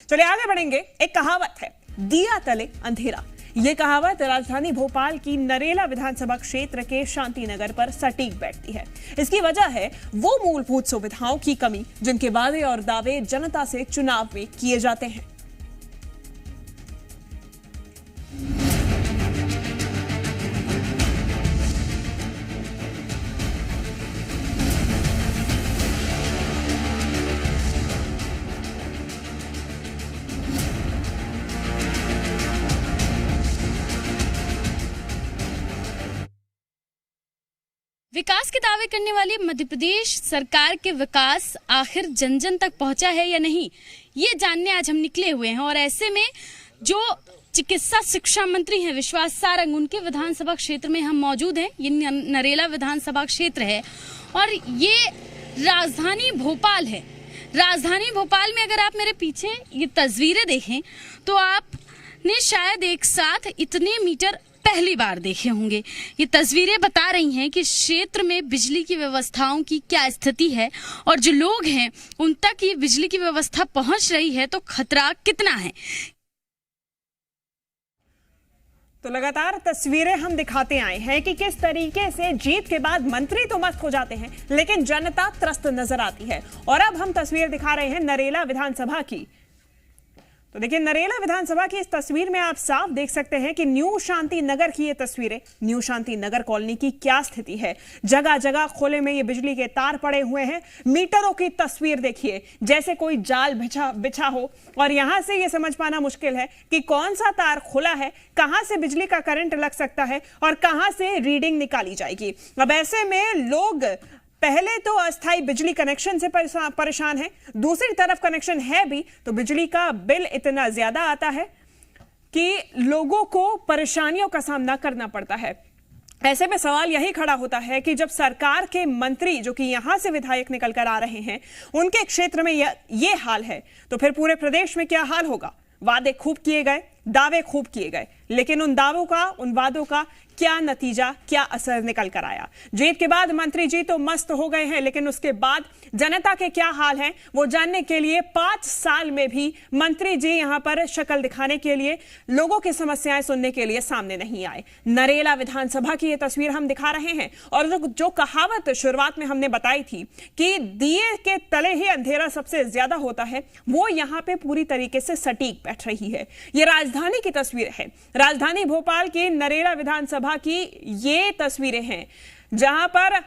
चलिए आगे बढ़ेंगे। एक कहावत है, दिया तले अंधेरा। ये कहावत राजधानी भोपाल की नरेला विधानसभा क्षेत्र के शांति नगर पर सटीक बैठती है। इसकी वजह है वो मूलभूत सुविधाओं की कमी जिनके वादे और दावे जनता से चुनाव में किए जाते हैं। विकास के दावे करने वाली मध्य प्रदेश सरकार के विकास आखिर जन जन तक पहुंचा है या नहीं, ये जानने आज हम निकले हुए हैं। और ऐसे में जो चिकित्सा शिक्षा मंत्री हैं विश्वास सारंग, उनके विधानसभा क्षेत्र में हम मौजूद हैं। ये नरेला विधानसभा क्षेत्र है और ये राजधानी भोपाल है। राजधानी भोपाल में अगर आप मेरे पीछे ये तस्वीरें देखें तो आपने शायद एक साथ इतने मीटर पहली बार देखे होंगे। ये तस्वीरें बता रही हैं कि क्षेत्र में बिजली की व्यवस्थाओं की क्या स्थिति है और जो लोग हैं उन तक ये बिजली की व्यवस्था पहुंच रही है तो खतरा कितना है। तो लगातार तस्वीरें हम दिखाते आए हैं कि किस तरीके से जीत के बाद मंत्री तो मस्त हो जाते हैं लेकिन जनता त्रस्त नजर आती है। और अब हम तस्वीर दिखा रहे हैं नरेला विधानसभा की। तो देखिए, नरेला विधानसभा की इस तस्वीर में आप साफ देख सकते हैं कि न्यू शांति नगर की ये तस्वीरें, न्यू शांति नगर कॉलोनी की क्या स्थिति है। जगह जगह खोले में ये बिजली के तार पड़े हुए हैं। मीटरों की तस्वीर देखिए, जैसे कोई जाल बिछा हो। और यहां से ये समझ पाना मुश्किल है कि कौन सा तार खुला है, कहां से बिजली का करंट लग सकता है और कहां से रीडिंग निकाली जाएगी। अब ऐसे में लोग पहले तो अस्थायी बिजली कनेक्शन से परेशान है, दूसरी तरफ कनेक्शन है भी तो बिजली का बिल इतना ज्यादा आता है कि लोगों को परेशानियों का सामना करना पड़ता है। ऐसे में सवाल यही खड़ा होता है कि जब सरकार के मंत्री जो कि यहां से विधायक निकल कर आ रहे हैं, उनके क्षेत्र में ये हाल है तो फिर पूरे प्रदेश में क्या हाल होगा। वादे खूब किए गए, दावे खूब किए गए, लेकिन उन दावों का, उन वादों का क्या नतीजा, क्या असर निकल कर आया। जीत के बाद मंत्री जी तो मस्त हो गए हैं, लेकिन उसके बाद जनता के क्या हाल हैं वो जानने के लिए 5 साल में भी मंत्री जी यहां पर शक्ल दिखाने के लिए, लोगों की समस्याएं सुनने के लिए सामने नहीं आए। नरेला विधानसभा की ये तस्वीर हम दिखा रहे हैं। और जो कहावत शुरुआत में हमने बताई थी कि दिए के तले ही अंधेरा सबसे ज्यादा होता है, वो यहां पे पूरी तरीके से सटीक बैठ रही है। ये राजधानी की तस्वीर है, राजधानी भोपाल की नरेला विधानसभा की ये तस्वीरें हैं जहां पर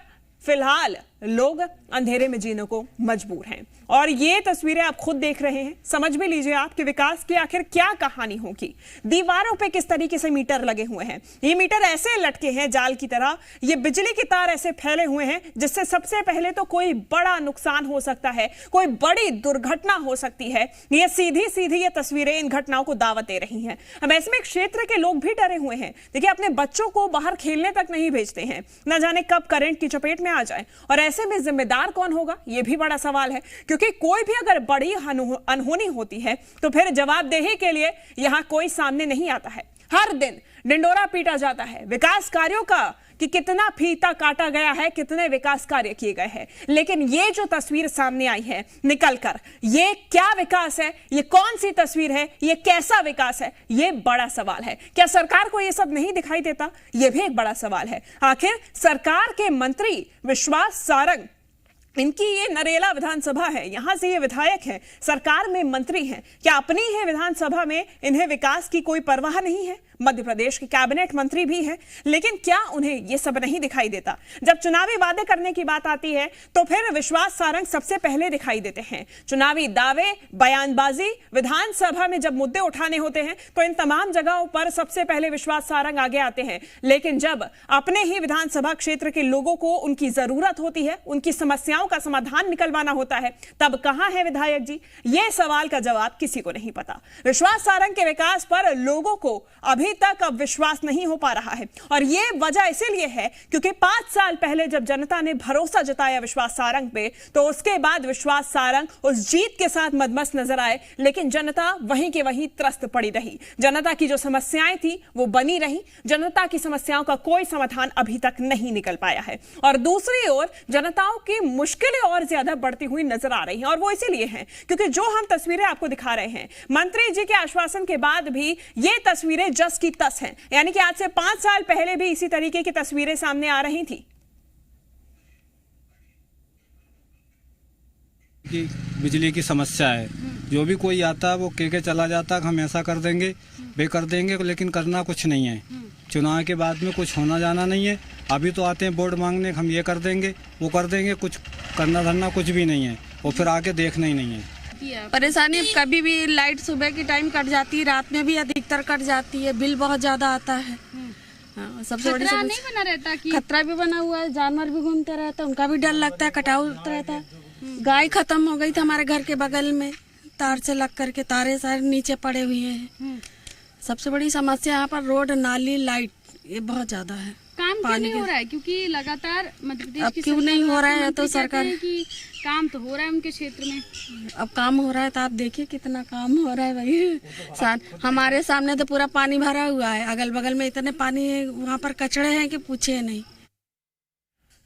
फिलहाल लोग अंधेरे में जीने को मजबूर हैं। और ये तस्वीरें आप खुद देख रहे हैं, समझ भी लीजिए आप कि विकास की आखिर क्या कहानी होगी। दीवारों पे किस तरीके से मीटर लगे हुए हैं, ये मीटर ऐसे लटके हैं जाल की तरह, ये बिजली के तार ऐसे फैले हुए हैं जिससे सबसे पहले तो कोई बड़ा नुकसान हो सकता है, कोई बड़ी दुर्घटना हो सकती है। ये सीधी ये तस्वीरें इन घटनाओं को दावत दे रही हैं। अब ऐसे में क्षेत्र के लोग भी डरे हुए हैं। देखिए, अपने बच्चों को बाहर खेलने तक नहीं भेजते हैं, न जाने कब करंट की चपेट में आ जाए। और ऐसे में जिम्मेदार कौन होगा, यह भी बड़ा सवाल है, क्योंकि कोई भी अगर बड़ी अनहोनी होती है तो फिर जवाबदेही के लिए यहां कोई सामने नहीं आता है। हर दिन डिंडोरा पीटा जाता है विकास कार्यों का कि कितना फीता काटा गया है, कितने विकास कार्य किए गए हैं। लेकिन ये जो तस्वीर सामने आई है निकलकर, ये क्या विकास है, ये कौन सी तस्वीर है, ये कैसा विकास है, ये बड़ा सवाल है। क्या सरकार को ये सब नहीं दिखाई देता, ये भी एक बड़ा सवाल है। आखिर सरकार के मंत्री विश्वास सारंग, इनकी ये नरेला विधानसभा है, यहां से ये विधायक हैं, सरकार में मंत्री हैं, क्या अपनी है विधानसभा में इन्हें विकास की कोई परवाह नहीं है। मध्य प्रदेश के कैबिनेट मंत्री भी हैं, लेकिन क्या उन्हें ये सब नहीं दिखाई देता। जब चुनावी वादे करने की बात आती है तो फिर विश्वास सारंग सबसे पहले दिखाई देते हैं। चुनावी दावे, बयानबाजी, विधानसभा में जब मुद्दे उठाने होते हैं तो इन तमाम जगहों पर सबसे पहले विश्वास सारंग आगे आते हैं। लेकिन जब अपने ही विधानसभा क्षेत्र के लोगों को उनकी जरूरत होती है, उनकी समस्याओं का समाधान निकलवाना होता है, तब कहां है विधायक जी। यह सवाल का जवाब किसी को नहीं पता। विश्वास सारंग के विकास पर लोगों को अभी अभी तक अब विश्वास नहीं हो पा रहा है। और ये वजह इसीलिए है क्योंकि 5 साल पहले जब जनता ने भरोसा जताया विश्वास सारंग पे, तो उसके बाद विश्वास सारंग उस जीत के साथ मदमस्त नजर आए, लेकिन जनता वहीं के वहीं त्रस्त पड़ी रही। जनता की जो समस्याएं थी वो बनी रही। जनता की समस्याओं का कोई समाधान अभी तक नहीं निकल पाया है। और दूसरी ओर जनताओं की मुश्किलें और ज्यादा बढ़ती हुई नजर आ रही हैं, और वो इसीलिए हैं क्योंकि जो हम तस्वीरें आपको दिखा रहे हैं, मंत्री जी के आश्वासन के बाद भी ये तस्वीरें जस की तस हैं। यानी कि आज से 5 साल पहले भी इसी तरीके की तस्वीरें सामने आ रही थी। कि बिजली की समस्या है, जो भी कोई आता है वो कह के चला जाता है हम ऐसा कर देंगे, वे कर देंगे, लेकिन करना कुछ नहीं है। चुनाव के बाद में कुछ होना जाना नहीं है। अभी तो आते हैं वोट मांगने, हम ये कर देंगे वो कर देंगे, कुछ करना धरना कुछ भी नहीं है, और फिर आके देखना ही नहीं है। परेशानी कभी भी लाइट सुबह की टाइम कट जाती है, रात में भी अधिकतर कट जाती है, बिल बहुत ज्यादा आता है। हाँ, सबसे बड़ी खतरा नहीं बना रहता कि खतरा भी बना हुआ है, जानवर भी घूमते रहता है, उनका भी डर लगता है, कटाव रहता है। गाय खत्म हो गई थी हमारे घर के बगल में, तार से लग करके तारे सारे नीचे पड़े हुए हैं। सबसे बड़ी समस्या यहाँ पर रोड, नाली, लाइट, ये बहुत ज्यादा है। काम क्यों नहीं हो रहा है? क्योंकि लगातार मध्य प्रदेश अब की क्यों नहीं हो रहा है? तो मंत्री सरकार कहते हैं कि काम तो हो रहा है उनके क्षेत्र में। अब काम हो रहा है तो आप देखिए कितना काम हो रहा है भाई। हमारे सामने तो पूरा पानी भरा हुआ है, अगल बगल में इतने पानी है, वहाँ पर कचड़े हैं कि पूछे नहीं।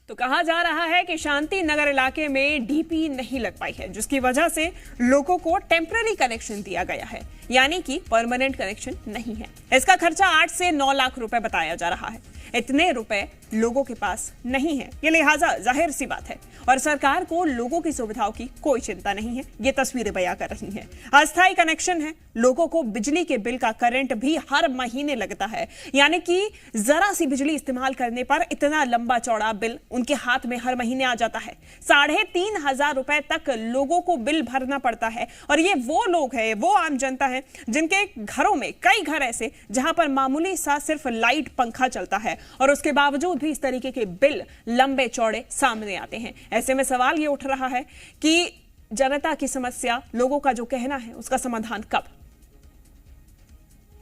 तो कहा जा रहा है कि शांति नगर इलाके में डीपी नहीं लग पाई है, जिसकी वजह से लोगों को टेम्पररी कनेक्शन दिया गया है, यानी कि परमानेंट कनेक्शन नहीं है। इसका खर्चा 8 से 9 लाख रुपए बताया जा रहा है। इतने रुपए लोगों के पास नहीं है, ये लिहाजा जाहिर सी बात है। और सरकार को लोगों की सुविधाओं की कोई चिंता नहीं है, ये तस्वीरें बयां कर रही हैं। अस्थायी कनेक्शन है, लोगों को बिजली के बिल का करंट भी हर महीने लगता है, यानी कि जरा सी बिजली इस्तेमाल करने पर इतना लंबा चौड़ा बिल उनके हाथ में हर महीने आ जाता है। 3,500 रुपए तक लोगों को बिल भरना पड़ता है। और ये वो लोग हैं, वो आम जनता है जिनके घरों में कई घर ऐसे जहां पर मामूली सा सिर्फ लाइट पंखा चलता है, और उसके बावजूद भी इस तरीके के बिल लंबे चौड़े सामने आते हैं। ऐसे में सवाल ये उठ रहा है कि जनता की समस्या, लोगों का जो कहना है, उसका समाधान कब?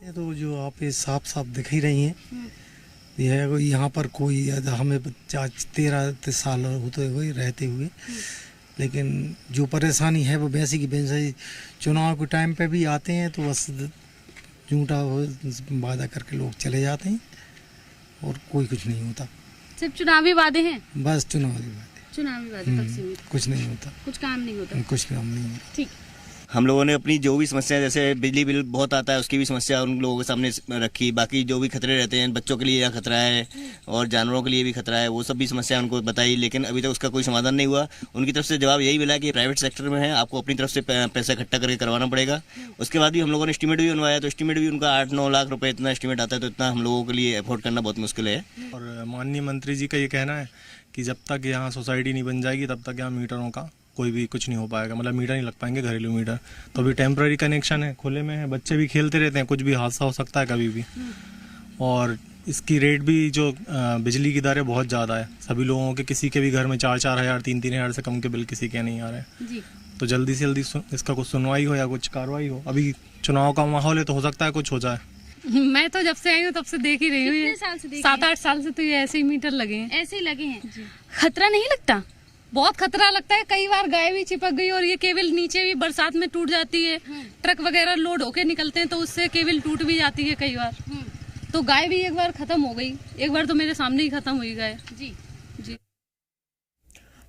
ये तो जो आप ये साफ साफ दिख ही रही हैं, यह यहाँ पर कोई हमें 13 साल होते हुए रहते हुए, लेकिन जो परेशानी है वो वैसी की वैसी। चुनाव के टाइम पे भी आते हैं तो बस झूठा वादा करके लोग चले जाते हैं और कोई कुछ नहीं होता। सिर्फ चुनावी वादे हैं, बस चुनावी वादे तक सीमित, कुछ नहीं होता, कुछ काम नहीं होता। कुछ काम नहीं होता। ठीक, हम लोगों ने अपनी जो भी समस्या, जैसे बिजली बिल बहुत आता है उसकी भी समस्या उन लोगों के सामने रखी। बाकी जो भी खतरे रहते हैं, बच्चों के लिए यहाँ खतरा है और जानवरों के लिए भी खतरा है, वो सब भी समस्या उनको बताई, लेकिन अभी तक उसका कोई समाधान नहीं हुआ। उनकी तरफ से जवाब यही मिला कि प्राइवेट सेक्टर में है, आपको अपनी तरफ से पैसा इकट्ठा करके करवाना पड़ेगा। उसके बाद भी हम लोगों ने एस्टीमेट भी बनवाया, तो एस्टीमेट भी उनका 8-9 लाख रुपये इतना एस्टीमेट आता है, तो इतना हम लोगों के लिए अफोर्ड करना बहुत मुश्किल है। और माननीय मंत्री जी का ये कहना है कि जब तक यहाँ सोसाइटी नहीं बन जाएगी तब तक यहाँ मीटरों का कोई भी कुछ नहीं हो पाएगा, मतलब मीटर नहीं लग पाएंगे, घरेलू मीटर। तो अभी टेम्पररी कनेक्शन है, खुले में है, बच्चे भी खेलते रहते हैं, कुछ भी हादसा हो सकता है कभी भी। और इसकी रेट भी जो बिजली की दर है बहुत ज़्यादा है। सभी लोगों के, किसी के भी घर में 4-4 हज़ार 3-3 हज़ार से कम के बिल किसी के नहीं आ रहे हैं। तो जल्दी से जल्दी इसका कुछ सुनवाई हो या कुछ कार्रवाई हो। अभी चुनाव का माहौल है तो हो सकता है कुछ हो जाए। मैं तो जब से आई हूँ तब से देख ही रही हूँ। कितने साल से देख 7-8 साल से तो ये ऐसे ही मीटर लगे हैं। ऐसे ही लगे हैं। खतरा नहीं लगता? बहुत खतरा लगता है, कई बार गाय भी चिपक गई और ये केबल नीचे भी बरसात में टूट जाती है। ट्रक वगैरह लोड होके निकलते हैं तो उससे केबल टूट भी जाती है कई बार। तो गाय भी एक बार खत्म हो गई, एक बार तो मेरे सामने ही खत्म हुई गाय। जी।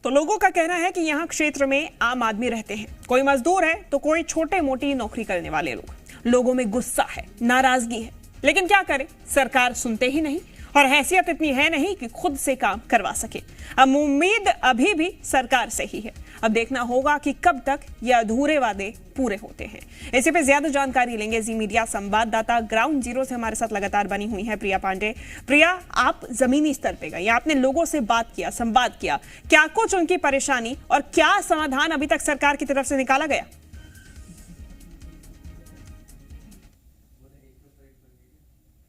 तो लोगों का कहना है कि यहाँ क्षेत्र में आम आदमी रहते हैं, कोई मजदूर है तो कोई छोटे मोटी नौकरी करने वाले लोग। लोगों में गुस्सा है, नाराजगी है, लेकिन क्या करें, सरकार सुनते ही नहीं और हैसियत इतनी है नहीं कि खुद से काम करवा सके। अब उम्मीद अभी भी सरकार से ही है। अब देखना होगा कि कब तक ये अधूरे वादे पूरे होते हैं। इसी पे ज्यादा जानकारी लेंगे जी मीडिया संवाददाता ग्राउंड जीरो से हमारे साथ लगातार बनी हुई है प्रिया पांडे। प्रिया, आप जमीनी स्तर पे गए, आपने लोगों से बात किया, संवाद किया, क्या कुछ उनकी परेशानी और क्या समाधान अभी तक सरकार की तरफ से निकाला गया?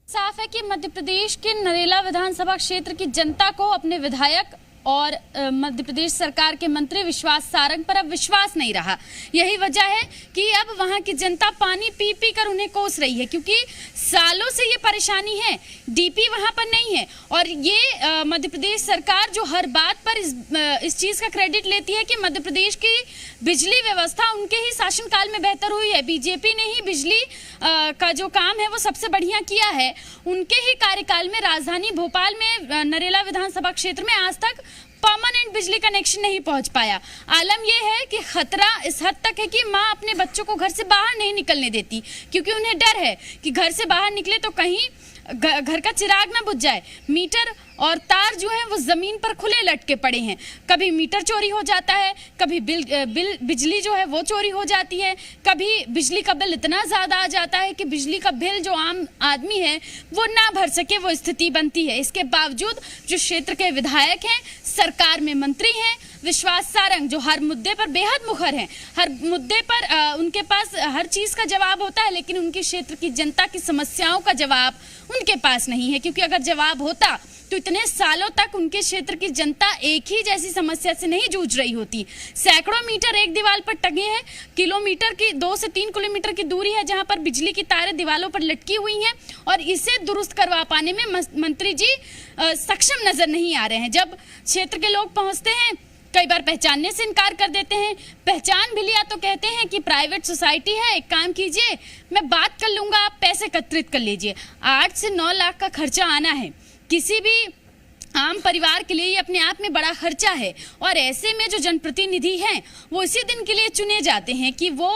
साफ है कि मध्य प्रदेश के नरेला विधानसभा क्षेत्र की जनता को अपने विधायक और मध्य प्रदेश सरकार के मंत्री विश्वास सारंग पर अब विश्वास नहीं रहा। यही वजह है कि अब वहां की जनता पानी पी पी कर उन्हें कोस रही है, क्योंकि सालों से ये परेशानी है, डीपी वहां पर नहीं है। और ये मध्य प्रदेश सरकार जो हर बात पर इस चीज का क्रेडिट लेती है कि मध्य प्रदेश की बिजली व्यवस्था उनके ही शासनकाल में बेहतर हुई है, बीजेपी ने ही बिजली का जो काम है वो सबसे बढ़िया किया है। उनके ही कार्यकाल में राजधानी भोपाल में नरेला विधानसभा क्षेत्र में आज तक परमानेंट बिजली कनेक्शन नहीं पहुंच पाया। आलम यह है कि खतरा इस हद तक है कि मां अपने बच्चों को घर से बाहर नहीं निकलने देती, क्योंकि उन्हें डर है कि घर से बाहर निकले तो कहीं घर का चिराग ना बुझ जाए। मीटर और तार जो है वो जमीन पर खुले लटके पड़े हैं, कभी मीटर चोरी हो जाता है, कभी बिजली जो है वो चोरी हो जाती है, कभी बिजली का बिल इतना ज्यादा आ जाता है कि बिजली का बिल जो आम आदमी है वो ना भर सके, वो स्थिति बनती है। इसके बावजूद जो क्षेत्र के विधायक हैं, सरकार में मंत्री हैं, विश्वास सारंग जो हर मुद्दे पर बेहद मुखर हैं, हर मुद्दे पर उनके पास हर चीज का जवाब होता है, लेकिन उनके क्षेत्र की जनता की समस्याओं का जवाब उनके पास नहीं है। क्योंकि अगर जवाब होता तो इतने सालों तक उनके क्षेत्र की जनता एक ही जैसी समस्या से नहीं जूझ रही होती। सैकड़ों मीटर एक दीवार पर टंगे हैं, किलोमीटर की 2 से 3 किलोमीटर की दूरी है जहां पर बिजली की तारें दीवारों पर लटकी हुई हैं, और इसे दुरुस्त करवा पाने में मंत्री जी सक्षम नजर नहीं आ रहे हैं। जब क्षेत्र के लोग पहुंचते हैं कई बार पहचानने से इनकार कर देते हैं, पहचान भी लिया तो कहते हैं कि प्राइवेट सोसाइटी है, एक काम कीजिए मैं बात कर लूंगा, आप पैसे एकत्रित कर लीजिए। 8 से 9 लाख का खर्चा आना है, किसी भी आम परिवार के लिए ये अपने आप में बड़ा खर्चा है। और ऐसे में जो जनप्रतिनिधि हैं वो इसी दिन के लिए चुने जाते हैं कि वो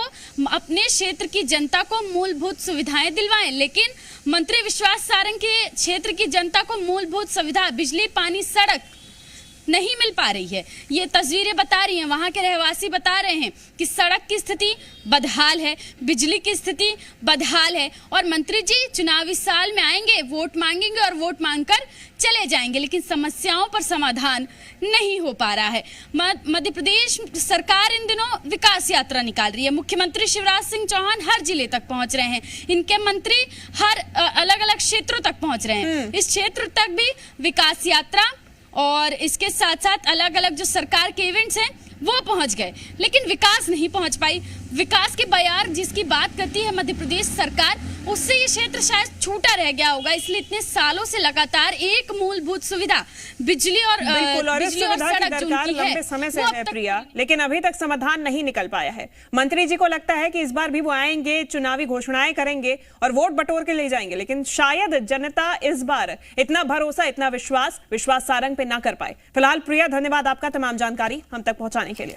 अपने क्षेत्र की जनता को मूलभूत सुविधाएं दिलवाएं, लेकिन मंत्री विश्वास सारंग के क्षेत्र की जनता को मूलभूत सुविधा बिजली, पानी, सड़क नहीं मिल पा रही है। ये तस्वीरें बता रही हैं, वहां के रहवासी बता रहे हैं कि सड़क की स्थिति बदहाल है, बिजली की स्थिति बदहाल है। और मंत्री जी चुनावी साल में आएंगे, वोट मांगेंगे और वोट मांगकर चले जाएंगे, लेकिन समस्याओं पर समाधान नहीं हो पा रहा है। मध्य प्रदेश सरकार इन दिनों विकास यात्रा निकाल रही है। मुख्यमंत्री शिवराज सिंह चौहान हर जिले तक पहुंच रहे हैं, इनके मंत्री हर अलग अलग क्षेत्रों तक पहुंच रहे हैं। इस क्षेत्र तक भी विकास यात्रा और इसके साथ साथ अलग अलग जो सरकार के इवेंट्स हैं वो पहुंच गए, लेकिन विकास नहीं पहुंच पाई। विकास के बयार जिसकी बात करती है मध्य प्रदेश सरकार, उससे ये क्षेत्र शायद छूटा रह गया होगा। इसलिए इतने सालों से लगातार एक मूलभूत सुविधा बिजली और बिजली और सड़क जो उनकी है लंबे समय से है प्रिया, लेकिन अभी तक समाधान नहीं निकल पाया है। मंत्री जी को लगता है कि इस बार भी वो आएंगे, चुनावी घोषणाएं करेंगे और वोट बटोर के ले जाएंगे, लेकिन शायद जनता इस बार इतना भरोसा, इतना विश्वास सारंग पे ना कर पाए। फिलहाल प्रिया, धन्यवाद आपका तमाम जानकारी हम तक पहुंचाने के लिए।